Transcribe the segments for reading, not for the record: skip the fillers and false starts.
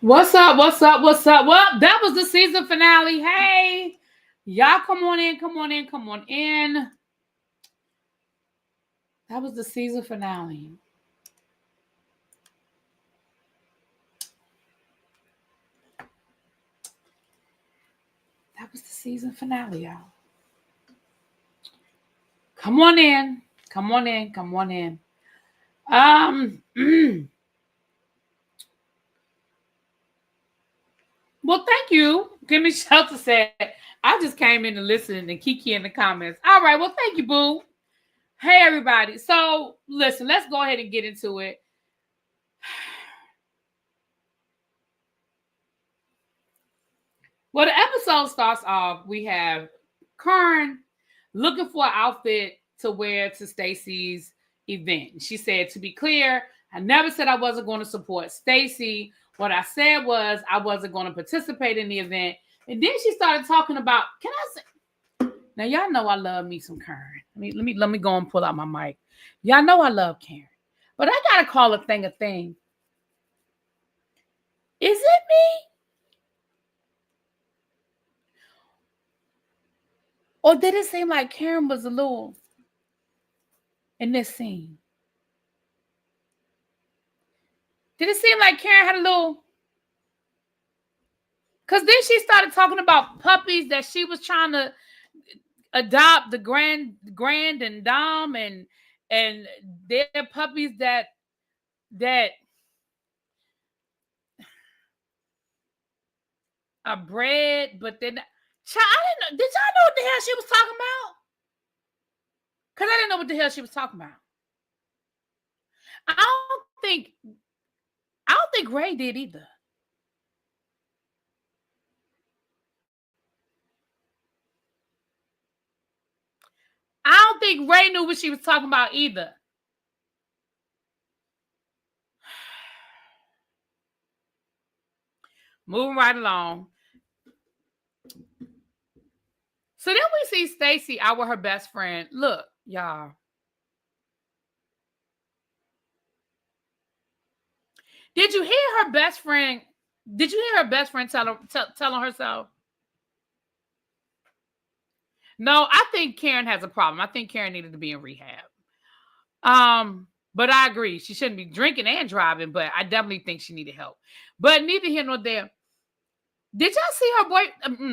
What's up? What's up? What's up? Well, that was the season finale. Hey, y'all come on in, come on in, come on in. That was the season finale. That was the season finale, y'all. Come on in. Come on in. Come on in. Well, thank you. Give me Shelter said. I just came in to listen and Kiki in the comments. All right. Well, thank you, Boo. Hey, everybody. So, listen, let's go ahead and get into it. Well, the episode starts off. We have Kern looking for an outfit to wear to Stacy's event. She said, to be clear, I never said I wasn't going to support Stacy. What I said was I wasn't going to participate in the event. And then she started talking about, can I say, now y'all know I love me some Karen. Let me go and pull out my mic. Y'all know I love Karen. But I gotta call a thing a thing. Is it me? Or did it seem like Karen was a little in this scene? Did it seem like Karen had a little? Because then she started talking about puppies that she was trying to adopt, the grand and Dom, and they're puppies that are bred, but then I didn't know. Did y'all know what the hell she was talking about? Because I didn't know what the hell she was talking about. I don't think Ray did either. I don't think Ray knew what she was talking about either. Moving right along. So then we see Stacy out with her best friend. Look, y'all. Did you hear her best friend? Did you hear her best friend telling herself? No, I think Karen has a problem. I think Karen needed to be in rehab. But I agree. She shouldn't be drinking and driving, but I definitely think she needed help. But neither here nor there. Did y'all see her boy?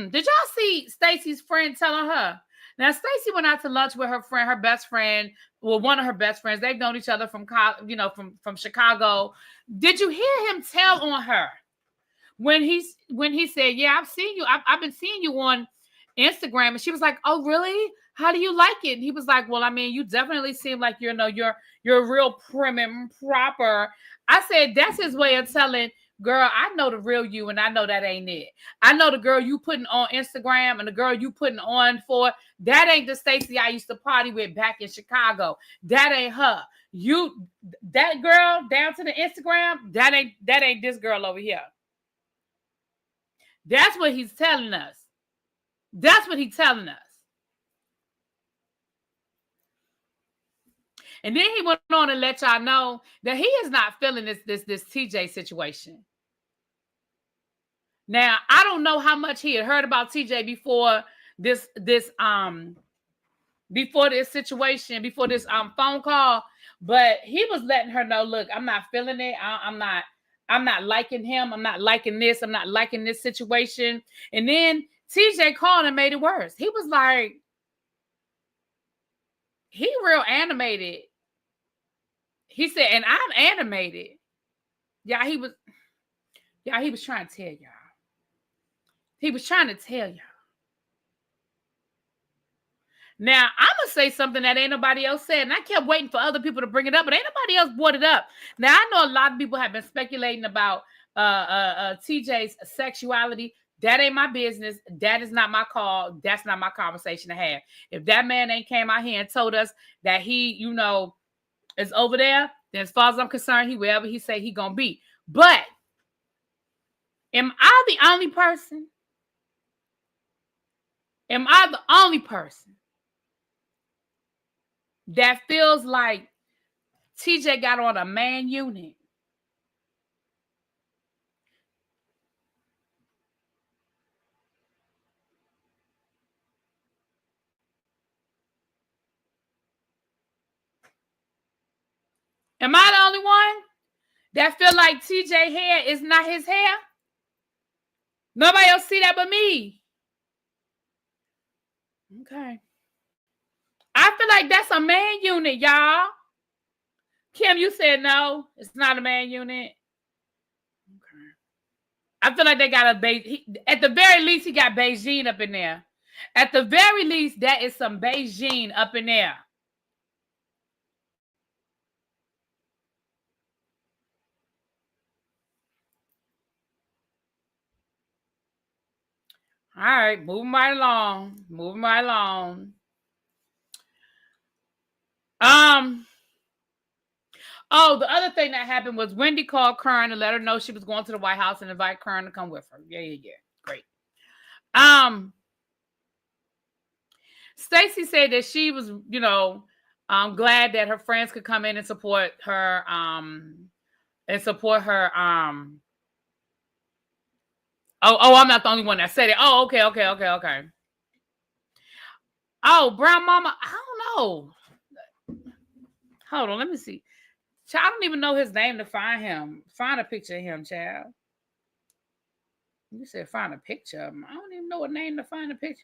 Did y'all see Stacy's friend telling her? Now, Stacy went out to lunch with her friend, her best friend, well, one of her best friends. They've known each other from Chicago. Did you hear him tell on her when he said, "Yeah, I've seen you. I've been seeing you on Instagram," and she was like, "Oh, really? How do you like it?" And he was like, "Well, I mean, you definitely seem like you're real prim and proper." I said, "That's his way of telling." Girl, I know the real you, and I know that ain't it. I know the girl you putting on Instagram and the girl you putting on for that ain't the Stacy I used to party with back in Chicago. That ain't her. That girl down to the Instagram, that ain't this girl over here. That's what he's telling us. That's what he's telling us. And then he went on to let y'all know that he is not feeling this TJ situation. Now, I don't know how much he had heard about TJ before this situation, before this phone call, but he was letting her know, look, I'm not feeling it. I'm not liking him. I'm not liking this. I'm not liking this situation. And then TJ called and made it worse. He was like, he real animated. He said, and I'm animated. Yeah, he was trying to tell y'all. He was trying to tell y'all. Now, I'm going to say something that ain't nobody else said, and I kept waiting for other people to bring it up, but ain't nobody else brought it up. Now, I know a lot of people have been speculating about TJ's sexuality. That ain't my business. That is not my call. That's not my conversation to have. If that man ain't came out here and told us that he, is over there, then as far as I'm concerned, he wherever he say he gonna be. But am I the only person? Am I the only person that feels like TJ got on a man unit? Am I the only one that feel like TJ hair is not his hair? Nobody else see that but me. Okay. I feel like that's a man unit, y'all. Kim, you said no. It's not a man unit. Okay. I feel like they got at the very least, he got Beijing up in there. At the very least, that is some Beijing up in there. All right, moving right along. Moving right along. Oh, the other thing that happened was Wendy called Kern to let her know she was going to the White House and invite Kern to come with her. Yeah. Great. Stacy said that she was, glad that her friends could come in and support her, I'm not the only one that said it. Oh, okay. Oh, Brown Mama, I don't know. Hold on, let me see. Child, I don't even know his name to find him. Find a picture of him, child. You said find a picture of him. I don't even know a name to find a picture.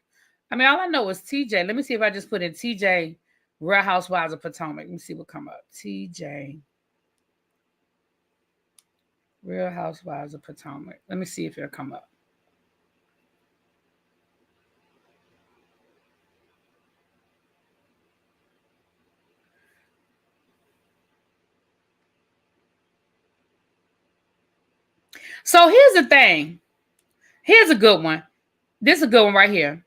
I mean, all I know is TJ. Let me see if I just put in TJ Real Housewives of Potomac. Let me see what come up. TJ Real Housewives of Potomac. Let me see if it'll come up. So here's the thing. Here's a good one. This is a good one right here.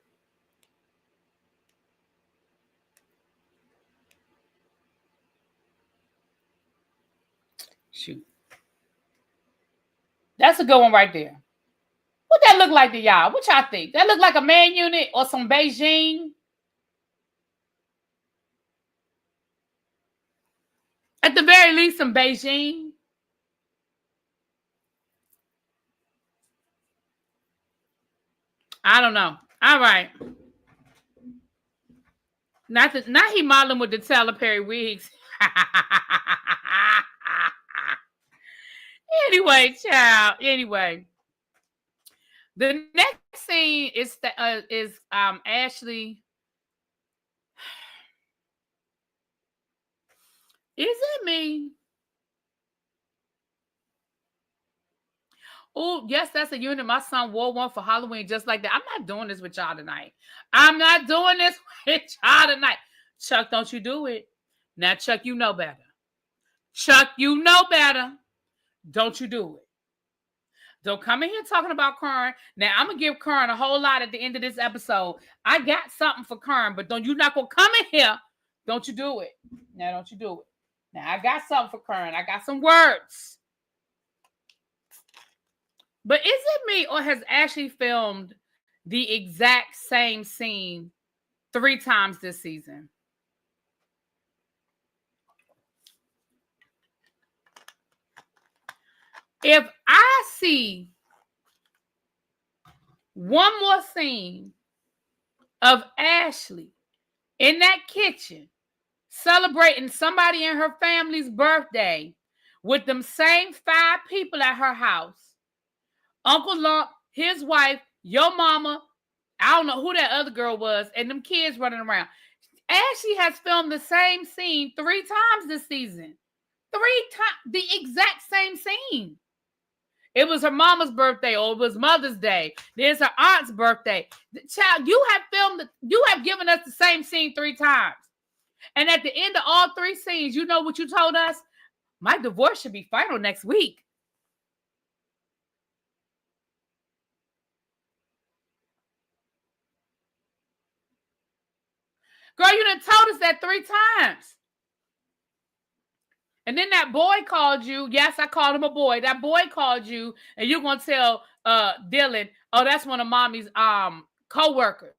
Shoot. That's a good one right there. What that look like to y'all? What y'all think? That look like a man unit or some Beijing? At the very least, some Beijing. I don't know. All right. Not he modeling with the Tyler Perry wigs. Anyway, child. Anyway, the next scene is Ashley. Is it me? Oh, yes, that's a unit. My son wore one for Halloween just like that. I'm not doing this with y'all tonight. I'm not doing this with y'all tonight. Chuck, don't you do it. Now, Chuck, you know better. Chuck, you know better. Don't you do it. Don't come in here talking about Kern. Now, I'm going to give Kern a whole lot at the end of this episode. I got something for Kern, but you not going to come in here. Don't you do it. Now, don't you do it. Now, I got something for Kern. I got some words. But is it me or has Ashley filmed the exact same scene 3 times this season? If I see one more scene of Ashley in that kitchen celebrating somebody in her family's birthday with them same 5 people at her house, Uncle Lump, his wife, your mama, I don't know who that other girl was, and them kids running around. Ashley has filmed the same scene 3 times this season. 3 times, the exact same scene. It was her mama's birthday, or it was Mother's Day. There's her aunt's birthday. Child, you have given us the same scene 3 times. And at the end of all 3 scenes, you know what you told us? My divorce should be final next week. Girl, you done told us that 3 times. And then that boy called you. Yes, I called him a boy. That boy called you, and you're gonna tell Dylan, oh, that's one of mommy's co-workers.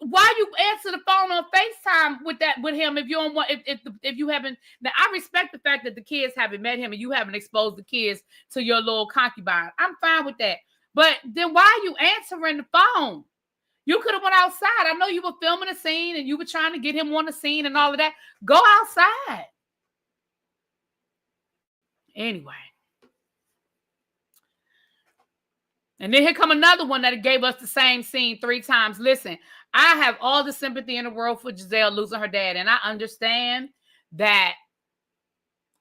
Why you answer the phone on FaceTime with him if you don't want if you haven't? Now I respect the fact that the kids haven't met him and you haven't exposed the kids to your little concubine. I'm fine with that. But then why are you answering the phone? You could have went outside. I know you were filming a scene and you were trying to get him on the scene and all of that. Go outside. Anyway. And then here come another one that gave us the same scene 3 times. Listen, I have all the sympathy in the world for Jazelle losing her dad. And I understand that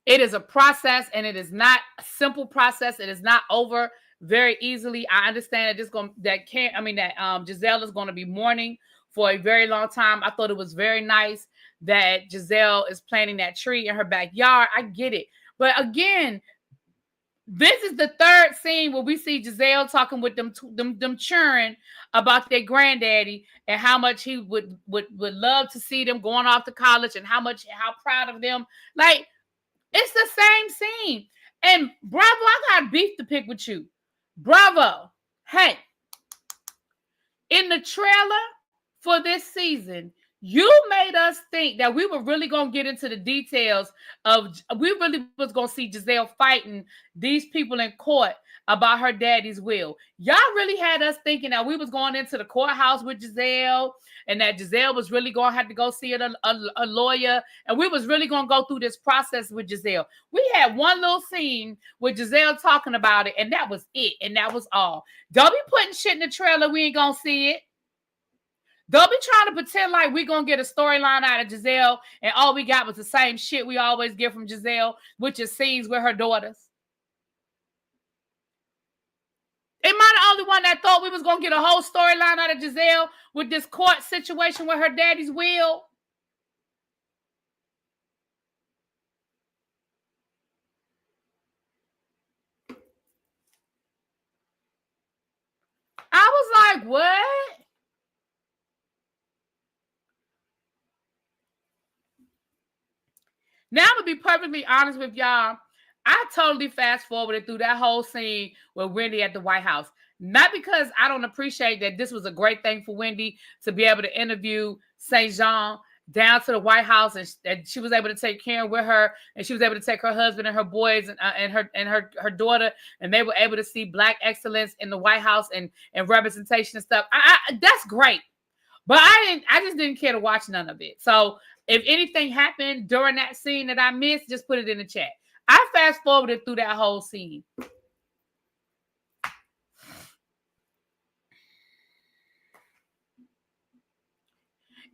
it is a process and it is not a simple process. It is not over very easily. I understand that Jazelle is going to be mourning for a very long time. I thought it was very nice that Jazelle is planting that tree in her backyard. I get it. But again, this is the 3rd scene where we see Jazelle talking with them children about their granddaddy and how much he would love to see them going off to college and how proud of them. Like, it's the same scene. And Bravo, I got beef to pick with you. Bravo. Hey, in the trailer for this season, you made us think that we were really going to get into the details we really was going to see Jazelle fighting these people in court about her daddy's will. Y'all really had us thinking that we was going into the courthouse with Jazelle and that Jazelle was really going to have to go see a lawyer. And we was really going to go through this process with Jazelle. We had one little scene with Jazelle talking about it, and that was it. And that was all. Don't be putting shit in the trailer. We ain't going to see it. Don't be trying to pretend like we're going to get a storyline out of Jazelle and all we got was the same shit we always get from Jazelle, which is scenes with her daughters. Am I the only one that thought we was going to get a whole storyline out of Jazelle with this court situation with her daddy's will? I was like, what? Now, I'm going to be perfectly honest with y'all. I totally fast forwarded through that whole scene with Wendy at the White House. Not because I don't appreciate that this was a great thing for Wendy to be able to interview St. Jean down to the White House, and she was able to take Karen with her, and she was able to take her husband and her boys and her daughter, and they were able to see Black excellence in the White House and representation and stuff. That's great. But I just didn't care to watch none of it. So if anything happened during that scene that I missed, just put it in the chat. I fast forwarded through that whole scene.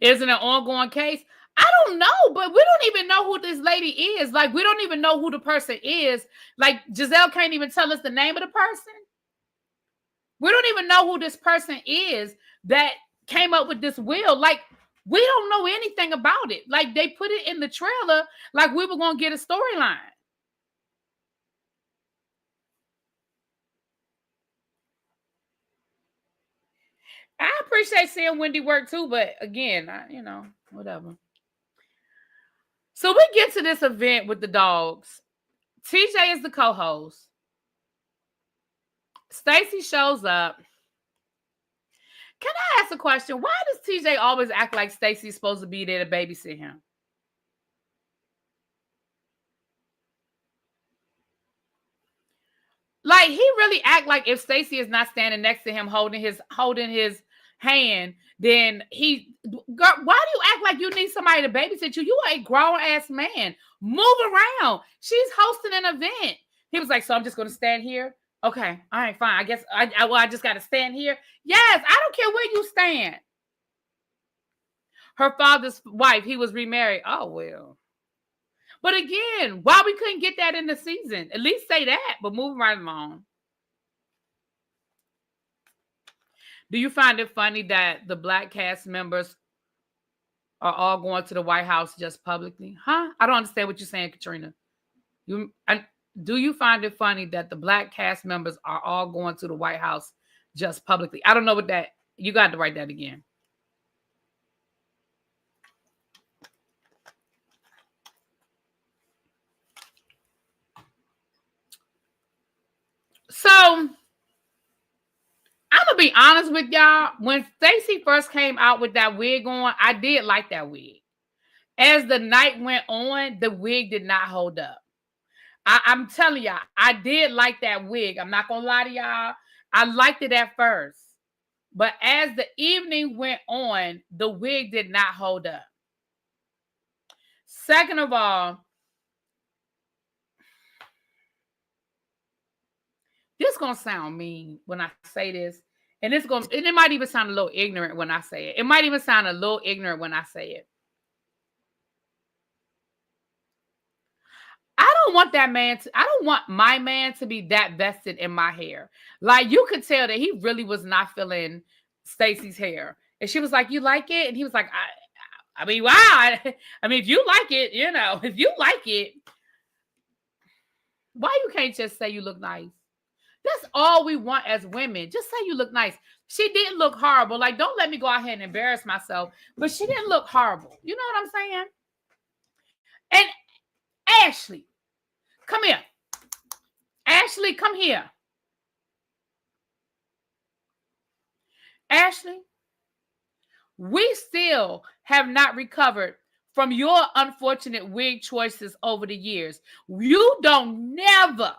Is it an ongoing case? I don't know, but we don't even know who this lady is. Like, we don't even know who the person is. Like, Jazelle can't even tell us the name of the person. We don't even know who this person is that came up with this will. Like, we don't know anything about it. Like, they put it in the trailer like we were going to get a storyline. I appreciate seeing Wendy work too, but again, whatever. So we get to this event with the dogs. TJ is the co-host. Stacy shows up. Can I ask a question? Why does TJ always act like Stacy's supposed to be there to babysit him? Like, he really act like if Stacy is not standing next to him holding his hand, then girl, why do you act like you need somebody to babysit you? You are a grown-ass man. Move around. She's hosting an event. He was like, so I'm just going to stand here? Okay, all right, fine. I guess I just got to stand here. Yes, I don't care where you stand. Her father's wife, he was remarried. Oh, well. But again, why we couldn't get that in the season? At least say that, but move right along. Do you find it funny that the Black cast members are all going to the White House just publicly? Huh? I don't understand what you're saying, Katrina. Do you find it funny that the Black cast members are all going to the White House just publicly? I don't know what that... You got to write that again. So, I'm going to be honest with y'all. When Stacy first came out with that wig on, I did like that wig. As the night went on, the wig did not hold up. I'm telling y'all, I did like that wig. I'm not going to lie to y'all. I liked it at first. But as the evening went on, the wig did not hold up. Second of all, This gonna sound mean when I say this, and it might even sound a little ignorant when I say it. It might even sound a little ignorant when I say it. I don't want I don't want my man to be that vested in my hair. Like, you could tell that he really was not feeling Stacy's hair. And she was like, "You like it?" And he was like, I mean, wow. I mean, if you like it, if you like it, why you can't just say you look nice? That's all we want as women. Just say you look nice. She didn't look horrible. Like, don't let me go out here and embarrass myself. But she didn't look horrible. You know what I'm saying? And Ashley, come here. Ashley, come here. Ashley, we still have not recovered from your unfortunate wig choices over the years. You don't never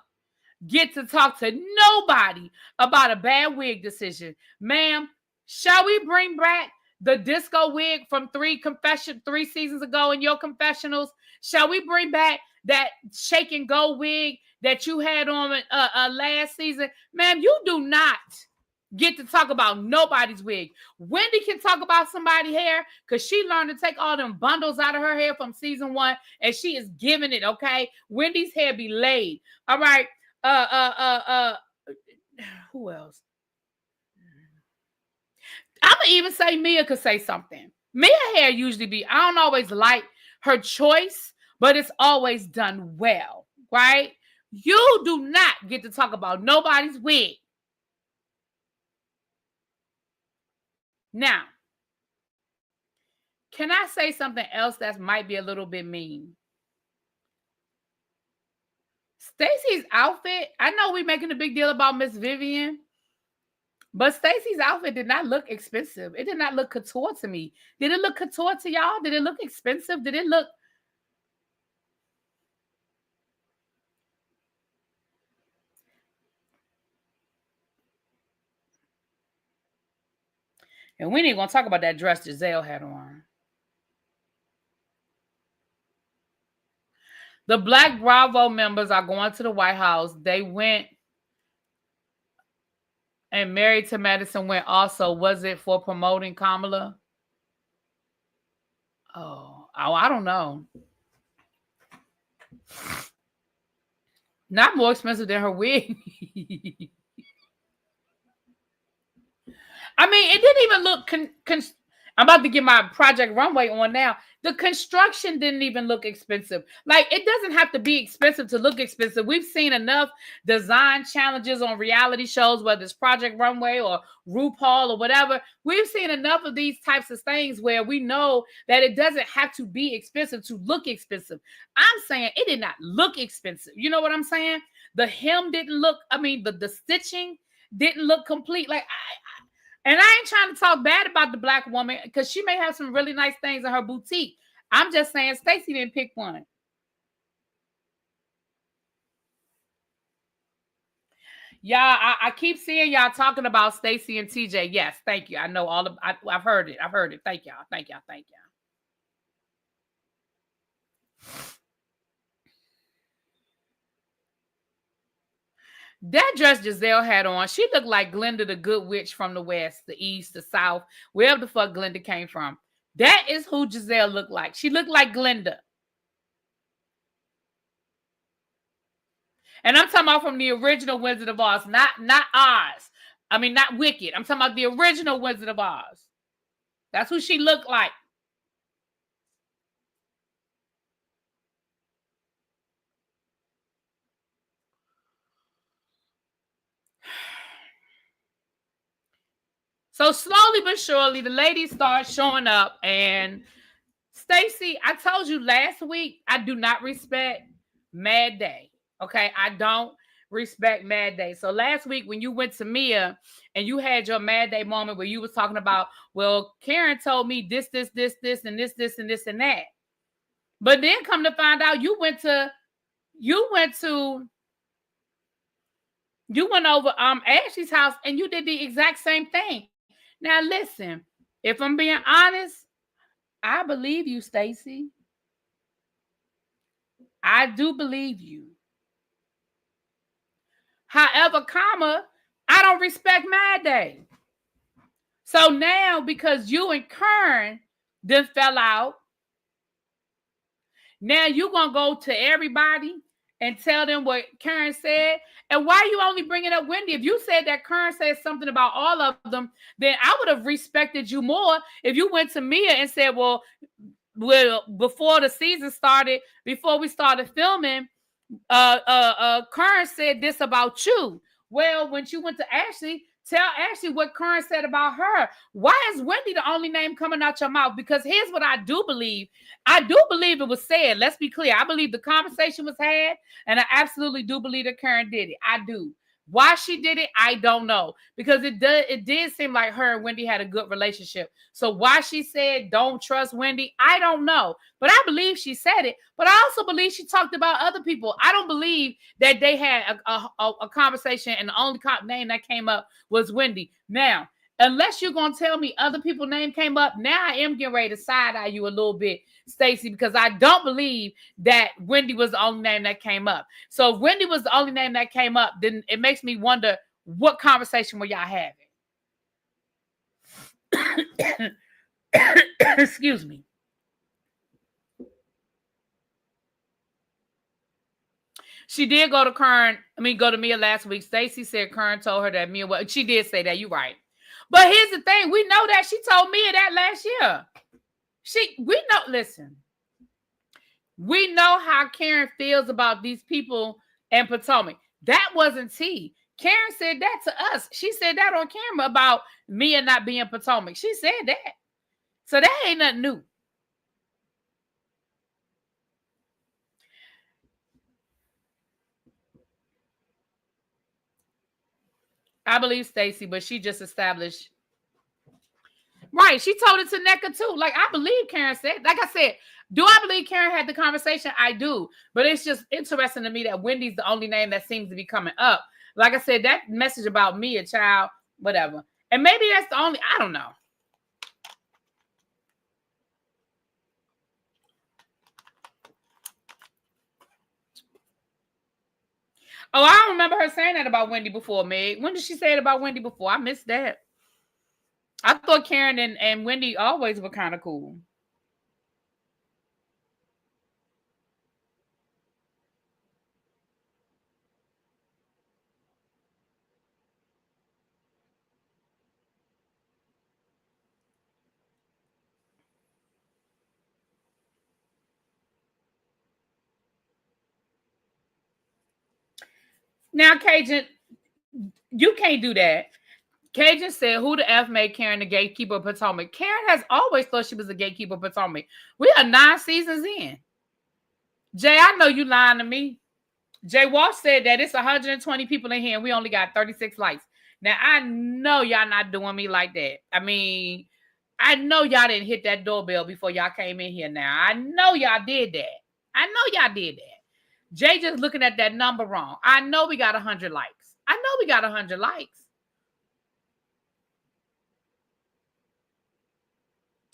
get to talk to nobody about a bad wig decision. Ma'am, shall we bring back the disco wig from three seasons ago in your confessionals? Shall we bring back that shake and go wig that you had on last season? Ma'am, you do not get to talk about nobody's wig. Wendy can talk about somebody's hair because she learned to take all them bundles out of her hair from season 1, and she is giving it, okay? Wendy's hair be laid. All right. Who else? I'm gonna even say Mia could say something. Mia hair usually be, I don't always like her choice, but it's always done well, right? You do not get to talk about nobody's wig. Now, can I say something else that might be a little bit mean? Stacy's outfit, I know we're making a big deal about Miss Vivian, but Stacy's outfit did not look expensive. It did not look couture to me. Did it look couture to y'all? Did it look expensive? Did it look... And we ain't gonna talk about that dress Jazelle had on. The Black Bravo members are going to the White House. They went, and Married to Madison went also. Was it for promoting Kamala? Oh, I don't know. Not more expensive than her wig. I mean, it didn't even look... I'm about to get my Project Runway on now. The construction didn't even look expensive. Like, it doesn't have to be expensive to look expensive. We've seen enough design challenges on reality shows, whether it's Project Runway or RuPaul or whatever. We've seen enough of these types of things where we know that it doesn't have to be expensive to look expensive. I'm saying it did not look expensive. You know what I'm saying? The hem didn't look, the stitching didn't look complete. Like, and I ain't trying to talk bad about the Black woman because she may have some really nice things in her boutique. I'm just saying Stacy didn't pick one. Y'all, I keep seeing y'all talking about Stacy and TJ. Yes, thank you. I know I've heard it. I've heard it. Thank y'all. Thank y'all. Thank y'all. That dress Jazelle had on, she looked like Glenda the Good Witch from the West, the East, the South, wherever the fuck Glenda came from. That is who Jazelle looked like. She looked like Glenda. And I'm talking about from the original Wizard of Oz, not Oz. I mean, not Wicked. I'm talking about the original Wizard of Oz. That's who she looked like. So slowly but surely, the ladies start showing up. And Stacy, I told you last week, I do not respect Mad Day. Okay, I don't respect Mad Day. So last week when you went to Mia and you had your Mad Day moment where you was talking about, well, Karen told me this, and this, and this, and that. But then come to find out you went over Ashley's house and you did the exact same thing. Now listen, if I'm being honest, I believe you, Stacy. I do believe you. However, comma, I don't respect Mad Day. So now, because you and Kern then fell out, now you're going to go to everybody and tell them what Karen said. And why are you only bringing up Wendy? If you said that Karen said something about all of them, then I would have respected you more if you went to Mia and said, well, before the season started, before we started filming, Karen said this about you. Well, when you went to Ashley, tell Ashley what Karen said about her. Why is Wendy the only name coming out your mouth? Because here's what I do believe. I do believe it was said. Let's be clear. I believe the conversation was had, and I absolutely do believe that Karen did it. I do. Why she did it, I don't know. Because it did seem like her and Wendy had a good relationship. So why she said don't trust Wendy, I don't know. But I believe she said it. But I also believe she talked about other people. I don't believe that they had a conversation and the only name that came up was Wendy. Now, unless you're going to tell me other people's name came up, now I am getting ready to side-eye you a little bit, Stacy, because I don't believe that Wendy was the only name that came up. So if Wendy was the only name that came up, then it makes me wonder what conversation were y'all having? Excuse me. She did go to Mia last week. Stacy said Kern told her that Mia, well, she did say that. You're right. But here's the thing. We know that she told Mia that last year. Listen. We know how Karen feels about these people in Potomac. That wasn't tea. Karen said that to us. She said that on camera about Mia not being Potomac. She said that. So that ain't nothing new. I believe Stacy, but she just established. Right. She told it to NECA too. Like, I believe Karen said, like I said, do I believe Karen had the conversation? I do. But it's just interesting to me that Wendy's the only name that seems to be coming up. Like I said, that message about me, a child, whatever. And maybe that's the only, I don't know. Oh, I don't remember her saying that about Wendy before, Meg. When did she say it about Wendy before? I missed that. I thought Karen and Wendy always were kind of cool. Now, Cajun, you can't do that. Cajun said, who the F made Karen the gatekeeper of Potomac? Karen has always thought she was the gatekeeper of Potomac. We are 9 seasons in. Jay, I know you lying to me. Jay Walsh said that it's 120 people in here and we only got 36 likes. Now, I know y'all not doing me like that. I mean, I know y'all didn't hit that doorbell before y'all came in here now. I know y'all did that. I know y'all did that. Jay just looking at that number wrong. I know we got 100 likes. I know we got 100 likes.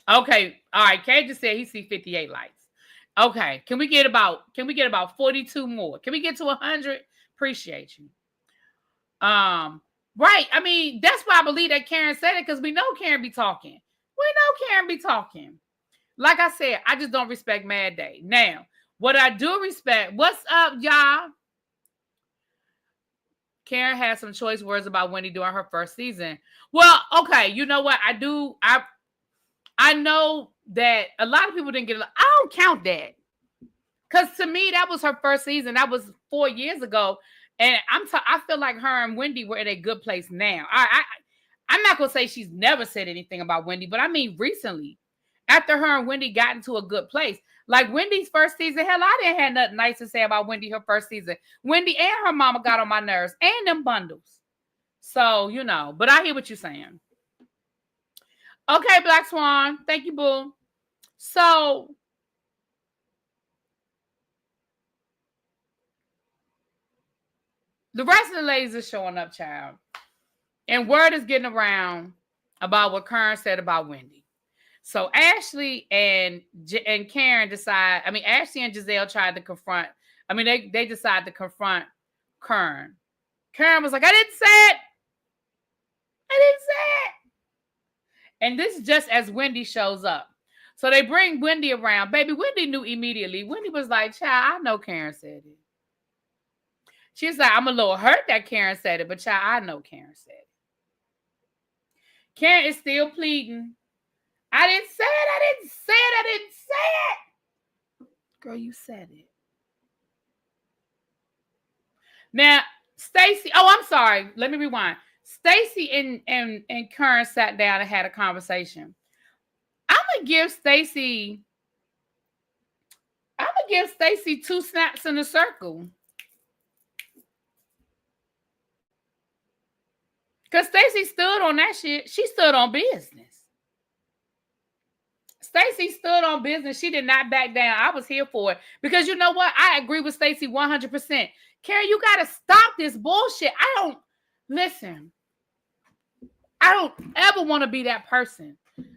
Okay. All right. Kay just said he see 58 likes. Okay. Can we get about 42 more? Can we get to 100? Appreciate you. Right. I mean, that's why I believe that Karen said it, because we know Karen be talking. We know Karen be talking. Like I said, I just don't respect Mad Day. Now, what I do respect, what's up, y'all? Karen had some choice words about Wendy during her first season. Well, okay, you know what? I know that a lot of people didn't get it. I don't count that. Because to me, that was her first season. That was 4 years ago. And I feel like her and Wendy were in a good place now. I'm not going to say she's never said anything about Wendy, but I mean recently, after her and Wendy got into a good place. Like Wendy's first season, hell, I didn't have nothing nice to say about Wendy her first season. Wendy and her mama got on my nerves and them bundles. So, you know, but I hear what you're saying. Okay, Black Swan. Thank you, boo. So, the rest of the ladies are showing up, child. And word is getting around about what Karen said about Wendy. So Ashley and Karen Ashley and Jazelle tried to confront, they decided to confront Karen Karen was like, I didn't say it. I didn't say it. And this is just as Wendy shows up. So they bring Wendy around. Baby, Wendy knew immediately. Wendy was like, child, I know Karen said it. She's like, I'm a little hurt that Karen said it, but child, I know Karen said it. Karen is still pleading. I didn't say it. I didn't say it. I didn't say it. Girl, you said it. Now, Stacy, oh, I'm sorry. Let me rewind. Stacy and Karen sat down and had a conversation. I'm gonna give Stacy 2 snaps in a circle. Because Stacy stood on that shit. She stood on business. Stacy stood on business. She did not back down. I was here for it. Because you know what? I agree with Stacy 100%. Karen, you got to stop this bullshit. Listen. I don't ever want to be that person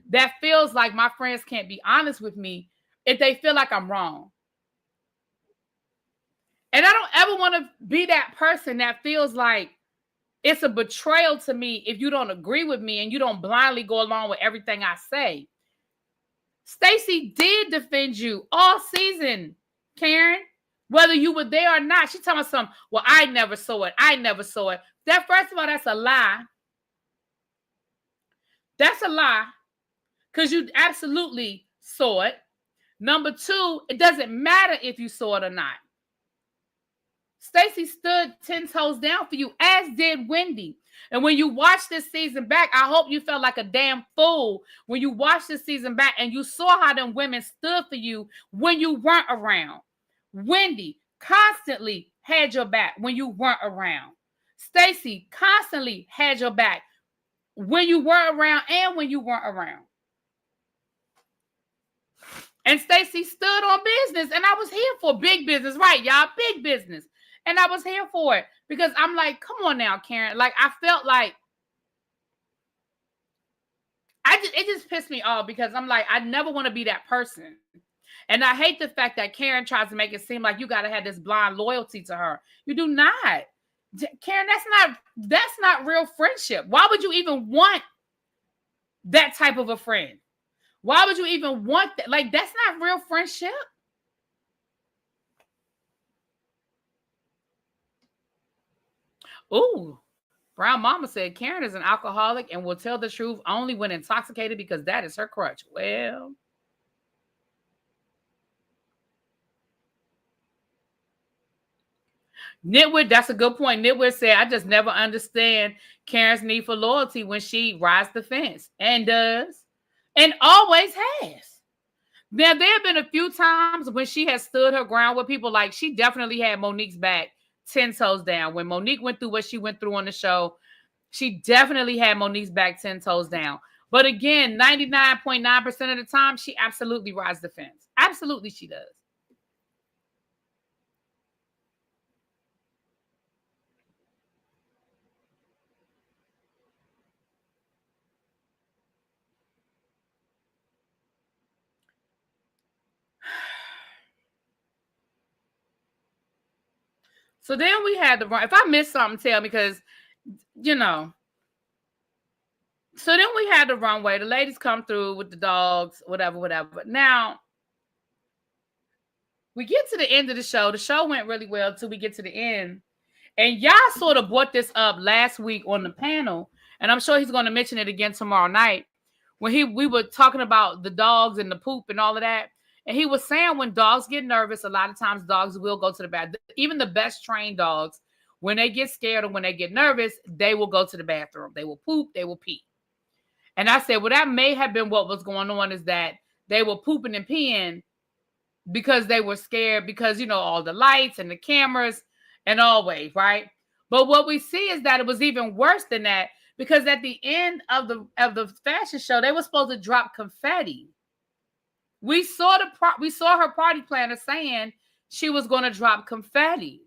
that feels like my friends can't be honest with me if they feel like I'm wrong. And I don't ever want to be that person that feels like it's a betrayal to me if you don't agree with me and you don't blindly go along with everything I say. Stacy did defend you all season, Karen, whether you were there or not. She telling us something. Well, I never saw it. I never saw it. That, first of all, that's a lie. That's a lie. Because you absolutely saw it. Number 2, it doesn't matter if you saw it or not. Stacy stood 10 toes down for you, as did Wendy. And when you watch this season back, I hope you felt like a damn fool when you watched this season back and you saw how them women stood for you when you weren't around. Wendy constantly had your back when you weren't around. Stacy constantly had your back when you were around and when you weren't around. And Stacy stood on business, and I was here for big business, right, y'all? Big business. And I was here for it because I'm like, come on now, Karen. Like, I felt like it just pissed me off because I'm like, I never want to be that person. And I hate the fact that Karen tries to make it seem like you got to have this blind loyalty to her. You do not. Karen, that's not real friendship. Why would you even want that type of a friend? Why would you even want that? Like, that's not real friendship. Ooh, Brown Mama said Karen is an alcoholic and will tell the truth only when intoxicated because that is her crutch. Well, Nitwit, that's a good point. Nitwit said, I just never understand Karen's need for loyalty when she rides the fence and does and always has. Now, there have been a few times when she has stood her ground with people. Like, she definitely had Monique's back 10 toes down. When Monique went through what she went through on the show, she definitely had Monique's back 10 toes down. But again, 99.9% of the time, she absolutely rides the fence. Absolutely, she does. So then we had the run. If I missed something, tell me, because, you know. So then we had the runway. The ladies come through with the dogs, whatever. Now, we get to the end of the show. The show went really well until we get to the end. And y'all sort of brought this up last week on the panel. And I'm sure he's going to mention it again tomorrow night. When we were talking about the dogs and the poop and all of that. And he was saying when dogs get nervous, a lot of times dogs will go to the bathroom. Even the best trained dogs, when they get scared or when they get nervous, they will go to the bathroom. They will poop, they will pee. And I said, well, that may have been what was going on, is that they were pooping and peeing because they were scared because, you know, all the lights and the cameras and always, right? But what we see is that it was even worse than that, because at the end of the fashion show, they were supposed to drop confetti. We saw her party planner saying she was going to drop confetti.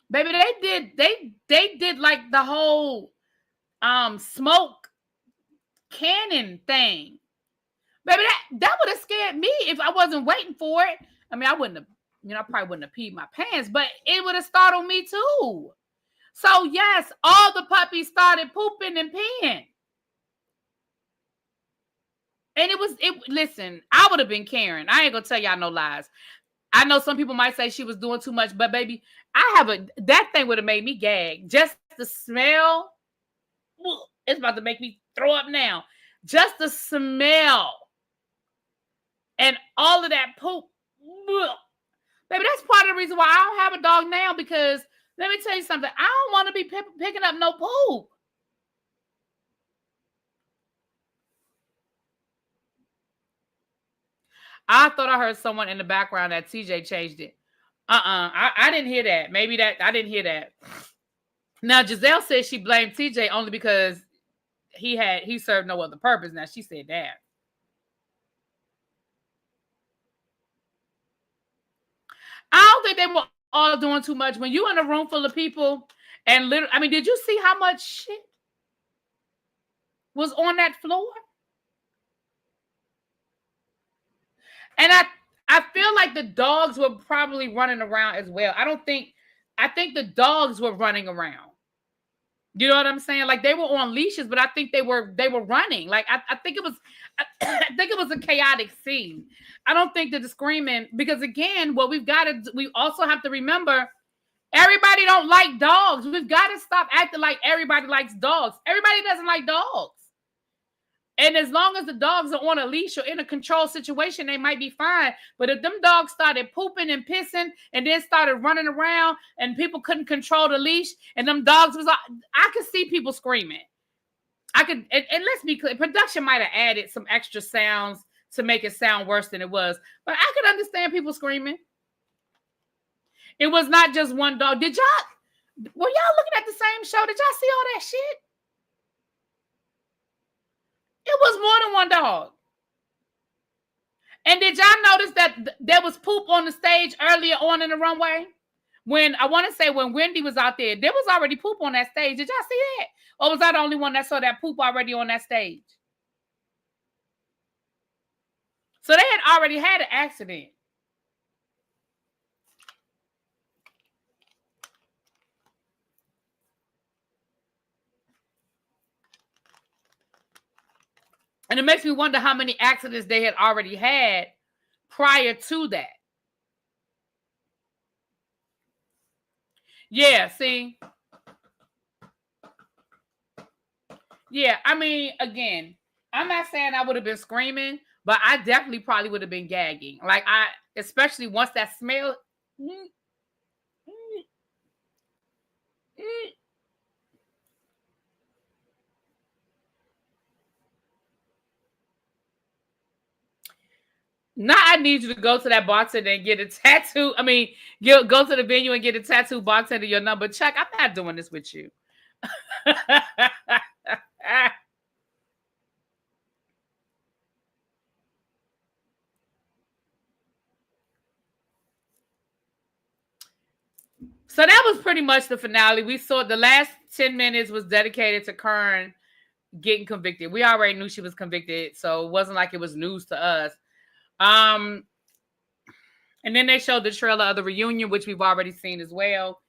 Baby, they did like the whole smoke cannon thing. Baby, that would have scared me if I wasn't waiting for it. I mean, I wouldn't have I probably wouldn't have peed my pants, but it would have startled me too. So yes, all the puppies started pooping and peeing. And listen, I would have been Karen. I ain't gonna tell y'all no lies. I know some people might say she was doing too much, but baby, that thing would have made me gag. Just the smell, it's about to make me throw up now. Just the smell and all of that poop. Baby, that's part of the reason why I don't have a dog now, because let me tell you something. I don't want to be picking up no poop. I thought I heard someone in the background that TJ changed it. I didn't hear that. I didn't hear that. Now, Jazelle said she blamed TJ only because he served no other purpose. Now, she said that. I don't think they were all doing too much. When you in a room full of people and literally, did you see how much shit was on that floor? And I feel like the dogs were probably running around as well. I think the dogs were running around. You know what I'm saying? Like they were on leashes, but I think they were running. Like I think it was a chaotic scene. I don't think that the screaming, because again, what we also have to remember, everybody don't like dogs. We've got to stop acting like everybody likes dogs. Everybody doesn't like dogs. And as long as the dogs are on a leash or in a controlled situation, they might be fine. But if them dogs started pooping and pissing and then started running around and people couldn't control the leash and them dogs I could see people screaming. And let's be clear, production might have added some extra sounds to make it sound worse than it was. But I could understand people screaming. It was not just one dog. Were y'all looking at the same show? Did y'all see all that shit? It was more than one dog. And did y'all notice that there was poop on the stage earlier on in the runway? When Wendy was out there was already poop on that stage. Did y'all see that? Or was I the only one that saw that poop already on that stage? So they had already had an accident. And it makes me wonder how many accidents they had already had prior to that. Yeah, see? Yeah, again, I'm not saying I would have been screaming, but I definitely probably would have been gagging. Like, especially once that smell. Now I need you to go to that bartender and get a tattoo. Go to the venue and get a tattoo bartender your number. Chuck, I'm not doing this with you. So that was pretty much the finale. We saw the last 10 minutes was dedicated to Kern getting convicted. We already knew she was convicted, so it wasn't like it was news to us. And then they showed the trailer of the reunion, which we've already seen as well.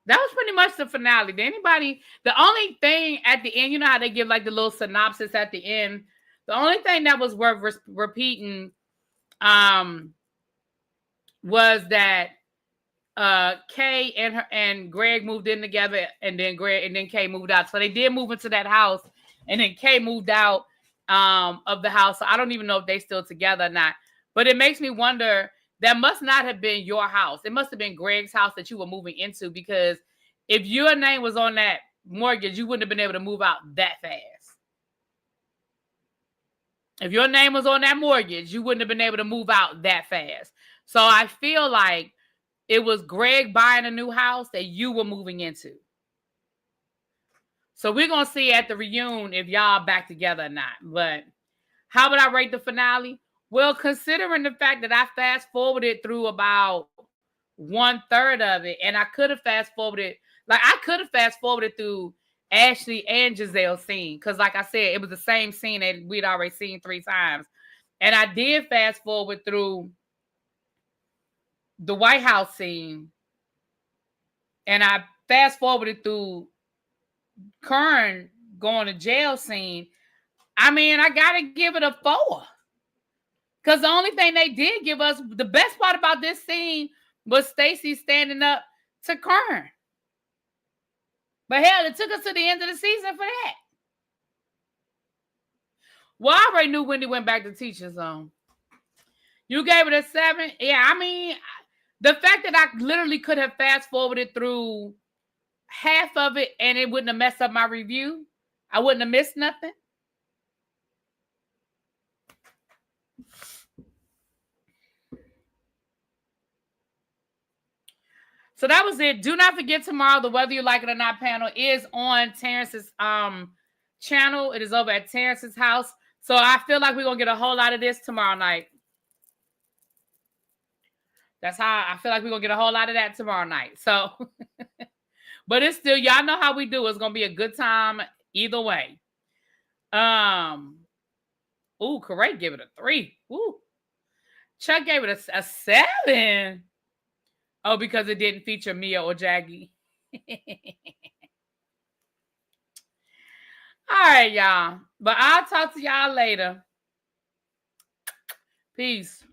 That was pretty much the finale. The only thing at the end, you know how they give like the little synopsis at the end? The only thing that was worth repeating was that Kay and Greg moved in together, and then Kay moved out. So they did move into that house, and then Kay moved out of the house. So I don't even know if they still together or not. But it makes me wonder, that must not have been your house. It must have been Greg's house that you were moving into, because if your name was on that mortgage, you wouldn't have been able to move out that fast. If your name was on that mortgage, you wouldn't have been able to move out that fast. So I feel like it was Greg buying a new house that you were moving into. So we're going to see at the reunion if y'all back together or not. But how would I rate the finale? Well, considering the fact that I fast forwarded through about 1/3 of it, and I could have fast forwarded. Like I could have fast forwarded through Ashley and Jazelle's scene because, like I said, it was the same scene that we'd already seen 3 times, and I did fast forward through the White House scene, and I fast forwarded through Kern going to jail scene. I mean, I gotta give it a 4. Because the only thing they did give us, the best part about this scene was Stacy standing up to Kern. But hell, it took us to the end of the season for that. Well, I already knew Wendy went back to teaching zone. You gave it a 7? Yeah, I mean, the fact that I literally could have fast forwarded through half of it and it wouldn't have messed up my review. I wouldn't have missed nothing. So that was it. Do not forget tomorrow, the Whether You Like It or Not panel is on Terrence's channel. It is over at Terrence's house. So I feel like we're going to get a whole lot of this tomorrow night. That's how I feel like we're going to get a whole lot of that tomorrow night. So, but it's still, y'all know how we do. It's going to be a good time either way. Ooh, Correct gave it a 3. Ooh. Chuck gave it a 7. Oh, because it didn't feature Mia or Jackie. All right, y'all. But I'll talk to y'all later. Peace.